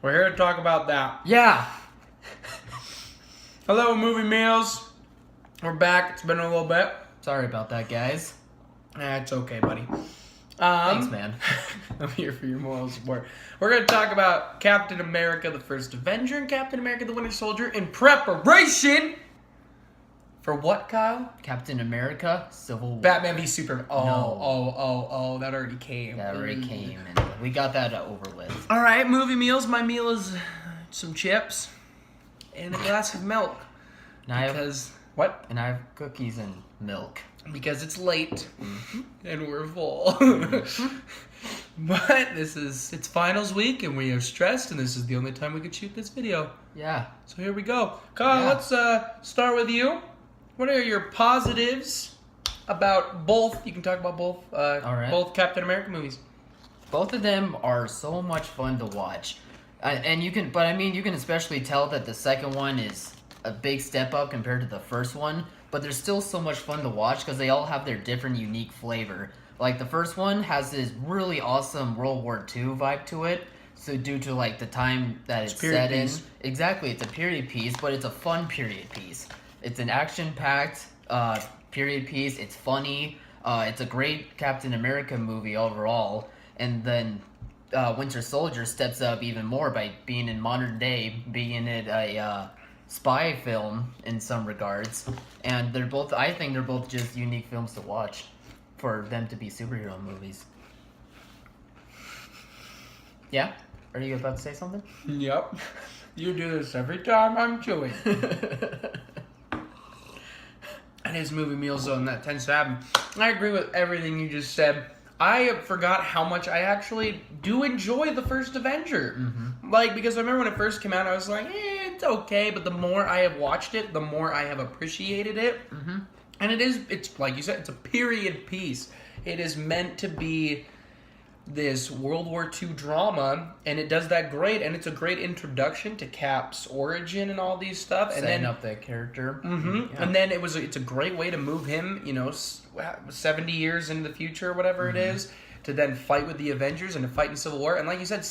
We're here to talk about that. Yeah. Hello, Movie Meals. We're back. It's been a little bit. Sorry about that, guys. It's okay, buddy. Thanks, man. I'm here for your moral support. We're going to talk about Captain America, the First Avenger, and Captain America, the Winter Soldier in preparation for what, Kyle? Captain America, Civil War. Batman v Superman. No. Oh, that already came. That already came, and we got that over with. All right, movie meals. My meal is some chips and a glass of milk. And I have cookies and milk. Because it's late and we're full. But it's finals week and we are stressed, and this is the only time we could shoot this video. Yeah. So here we go. Kyle, let's start with you. What are your positives about both? You can talk about both. All right. Both Captain America movies. Both of them are so much fun to watch, and you can especially tell that the second one is a big step up compared to the first one. But they're still so much fun to watch because they all have their different, unique flavor. Like the first one has this really awesome World War II vibe to it. So due to like the time that it's set in, exactly, it's a period piece, but it's a fun period piece. It's an action-packed period piece. It's funny. It's a great Captain America movie overall. And then Winter Soldier steps up even more by being in modern day, being it a spy film in some regards. And I think they're both just unique films to watch for them to be superhero movies. Yeah? Are you about to say something? Yep. You do this every time I'm chewing. And his movie meal zone, that tends to happen. I agree with everything you just said. I forgot how much I actually do enjoy the first Avenger. Mm-hmm. Like, because I remember when it first came out, I was like, it's okay. But the more I have watched it, the more I have appreciated it. Mm-hmm. And it's like you said, it's a period piece. It is meant to be this World War II drama, and it does that great. And it's a great introduction to Cap's origin and all these stuff. And setting then up that character. Mm-hmm. Yeah. And then it's a great way to move him, 70 years into the future or whatever it is, to then fight with the Avengers and to fight in Civil War. And like you said,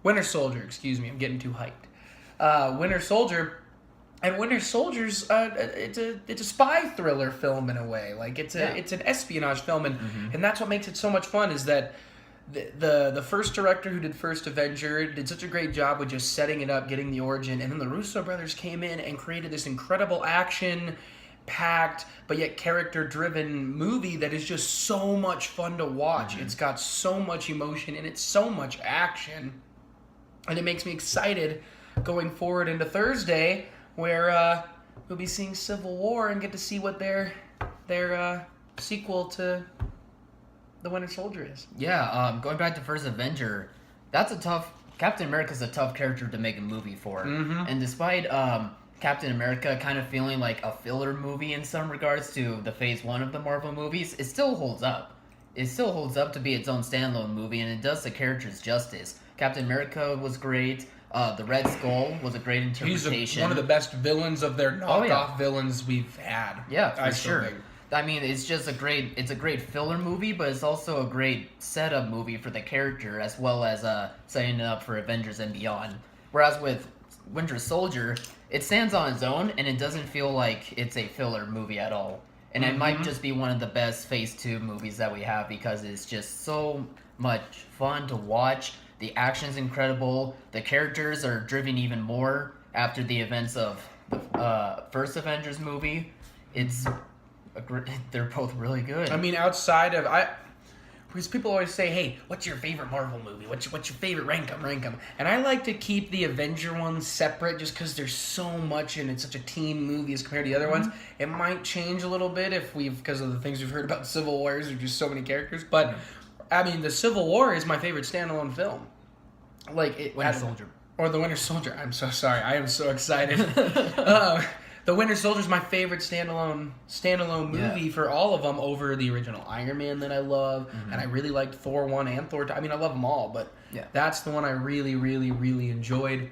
Winter Soldier, excuse me, I'm getting too hyped. Winter Soldier, and Winter Soldier's it's a spy thriller film in a way. Like it's an espionage film, and that's what makes it so much fun, is that the first director who did First Avenger did such a great job with just setting it up, getting the origin, and then the Russo brothers came in and created this incredible action-packed but yet character-driven movie that is just so much fun to watch. It's got so much emotion and it's so much action, and it makes me excited going forward into Thursday, where we'll be seeing Civil War and get to see what their sequel to the Winter Soldier is. Yeah, going back to First Avenger, Captain America's a tough character to make a movie for. Mm-hmm. And despite Captain America kind of feeling like a filler movie in some regards to the Phase 1 of the Marvel movies, it still holds up. It still holds up to be its own standalone movie, and it does the characters justice. Captain America was great. The Red Skull was a great interpretation. He's one of the best villains of their knockoff villains we've had. Yeah, for sure. I mean, it's a great filler movie, but it's also a great setup movie for the character, as well as setting it up for Avengers and beyond. Whereas with Winter Soldier, it stands on its own, and it doesn't feel like it's a filler movie at all. And it might just be one of the best Phase 2 movies that we have, because it's just so much fun to watch. The action's incredible. The characters are driven even more after the events of the first Avengers movie. They're both really good. I mean, outside of because people always say, "Hey, what's your favorite Marvel movie? What's your favorite? Rank them." And I like to keep the Avenger ones separate, just because there's so much and it's such a team movie as compared to the other ones. It might change a little bit because of the things we've heard about Civil Wars. There's just so many characters, but I mean, the Civil War is my favorite standalone film. Like Winter Soldier. Or the Winter Soldier. I'm so sorry. I am so excited. The Winter Soldier is my favorite standalone movie for all of them, over the original Iron Man that I love, and I really liked Thor 1 and Thor 2. I mean, I love them all, but that's the one I really, really, really enjoyed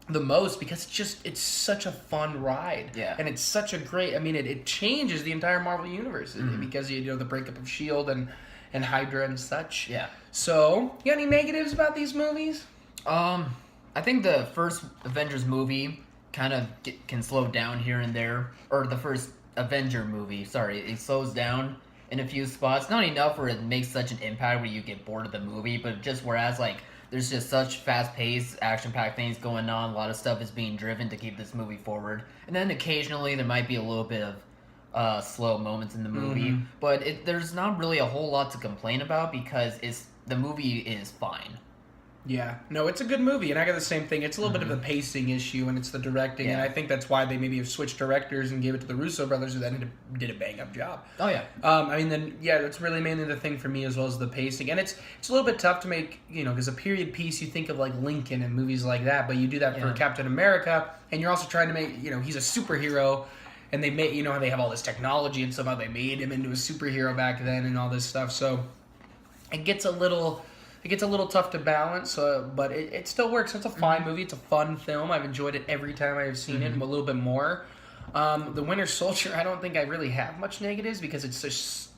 the most, because it's such a fun ride. Yeah. And it's such a great, I mean, it changes the entire Marvel universe, because the breakup of S.H.I.E.L.D. and Hydra and such. Yeah. So, you got any negatives about these movies? I think the first Avengers movie kind of can slow down here and there, or the first Avenger movie, sorry, it slows down in a few spots. Not enough where it makes such an impact where you get bored of the movie, but just whereas like there's just such fast-paced, action-packed things going on, a lot of stuff is being driven to keep this movie forward, and then occasionally there might be a little bit of slow moments in the movie, but there's not really a whole lot to complain about because the movie is fine. Yeah, no, it's a good movie, and I got the same thing. It's a little bit of a pacing issue, and it's the directing, and I think that's why they maybe have switched directors and gave it to the Russo brothers, who then did a bang-up job. Oh, yeah. That's really mainly the thing for me, as well as the pacing, and it's a little bit tough to make, because a period piece, you think of, like, Lincoln and movies like that, but you do that for Captain America, and you're also trying to make, he's a superhero, and they made, they have all this technology, and somehow they made him into a superhero back then, and all this stuff, so it gets a little tough to balance, but it still works. It's a fine movie. It's a fun film. I've enjoyed it every time I've seen it, a little bit more. The Winter Soldier, I don't think I really have much negatives because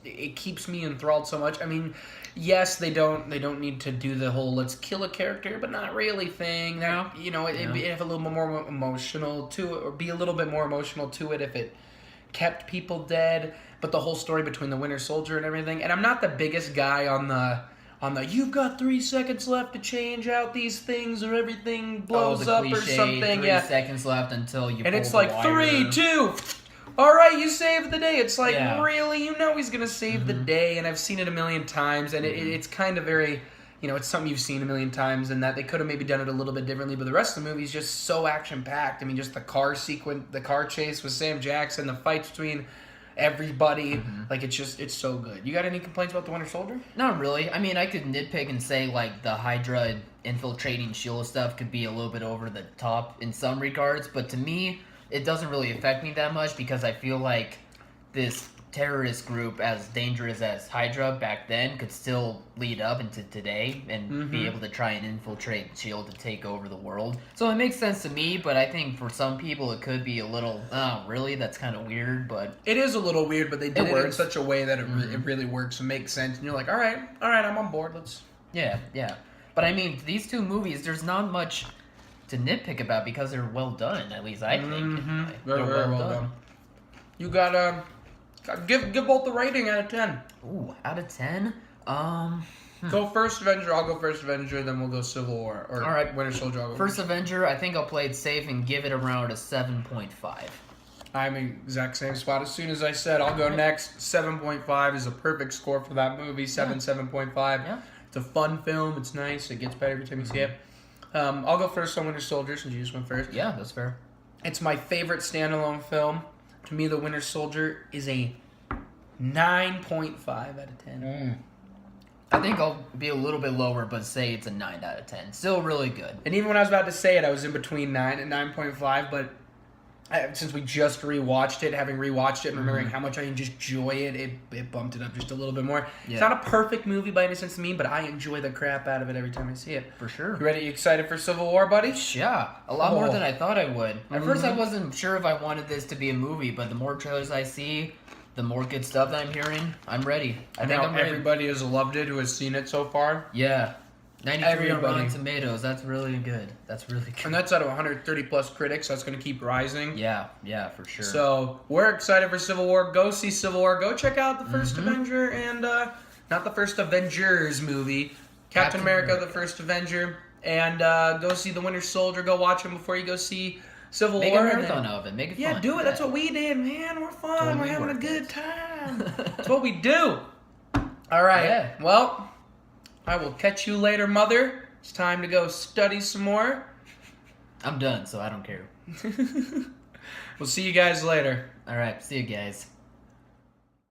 it keeps me enthralled so much. I mean, yes, they don't need to do the whole let's kill a character, but not really thing. That it'd have a little more emotional to it, or be a little bit more emotional to it if it kept people dead. But the whole story between the Winter Soldier and everything, and I'm not the biggest guy on the you've got 3 seconds left to change out these things or everything blows up or something. 3 seconds left until you. And it's like 3, 2. All right, you saved the day. It's like really, he's gonna save the day, and I've seen it a million times, and it's kind of very, it's something you've seen a million times, and that they could have maybe done it a little bit differently. But the rest of the movie is just so action packed. I mean, just the car sequence, the car chase with Sam Jackson, the fights between everybody, like it's so good. You got any complaints about the Winter Soldier? Not really. I mean, I could nitpick and say like the Hydra infiltrating S.H.I.E.L.D. stuff could be a little bit over the top in some regards, but to me, it doesn't really affect me that much because I feel like this terrorist group, as dangerous as Hydra back then, could still lead up into today and be able to try and infiltrate S.H.I.E.L.D. to take over the world. So it makes sense to me, but I think for some people it could be a little, really? That's kind of weird, but... It is a little weird, but they did it in such a way that it really works and makes sense. And you're like, all right, I'm on board, let's... Yeah. But I mean, these two movies, there's not much to nitpick about because they're well done, at least I think. Very well done. You got, Give both the rating out of 10. Ooh, out of 10? Go first Avenger, I'll go first Avenger, then we'll go Civil War. Or all right. Winter Soldier, I'll go first Avenger, I think I'll play it safe and give it around a 7.5. I'm in exact same spot. As soon as I said I'll go next, 7.5 is a perfect score for that movie. 7.5. Yeah. It's a fun film. It's nice. It gets better every time you see it. I'll go first on Winter Soldier since you just went first. Yeah, that's fair. It's my favorite standalone film. To me, The Winter Soldier is a 9.5 out of 10. I think I'll be a little bit lower, but say it's a 9 out of 10. Still really good. And even when I was about to say it, I was in between 9 and 9.5, but since we just rewatched it, having rewatched it and remembering how much I enjoy it, it bumped it up just a little bit more. Yeah. It's not a perfect movie by any sense to me, but I enjoy the crap out of it every time I see it. For sure. You ready? You excited for Civil War, buddy? Yeah, a lot more than I thought I would. At first, I wasn't sure if I wanted this to be a movie, but the more trailers I see, the more good stuff that I'm hearing, I'm ready. I think I'm ready. Everybody has loved it who has seen it so far. Yeah. 93 on Rotten Tomatoes. That's really good. And that's out of 130 plus critics, so that's going to keep rising. Yeah, for sure. So we're excited for Civil War. Go see Civil War. Go check out the first Avenger and not the first Avengers movie. Captain America, the first Avenger. And go see The Winter Soldier. Go watch him before you go see Civil War. Make a marathon of it. Make it fun. Yeah, do it. That's what we did, man. We're fun. Totally we're having a good time. That's what we do. All right. Yeah. Well, I will catch you later, mother. It's time to go study some more. I'm done, so I don't care. We'll see you guys later. All right. See you guys.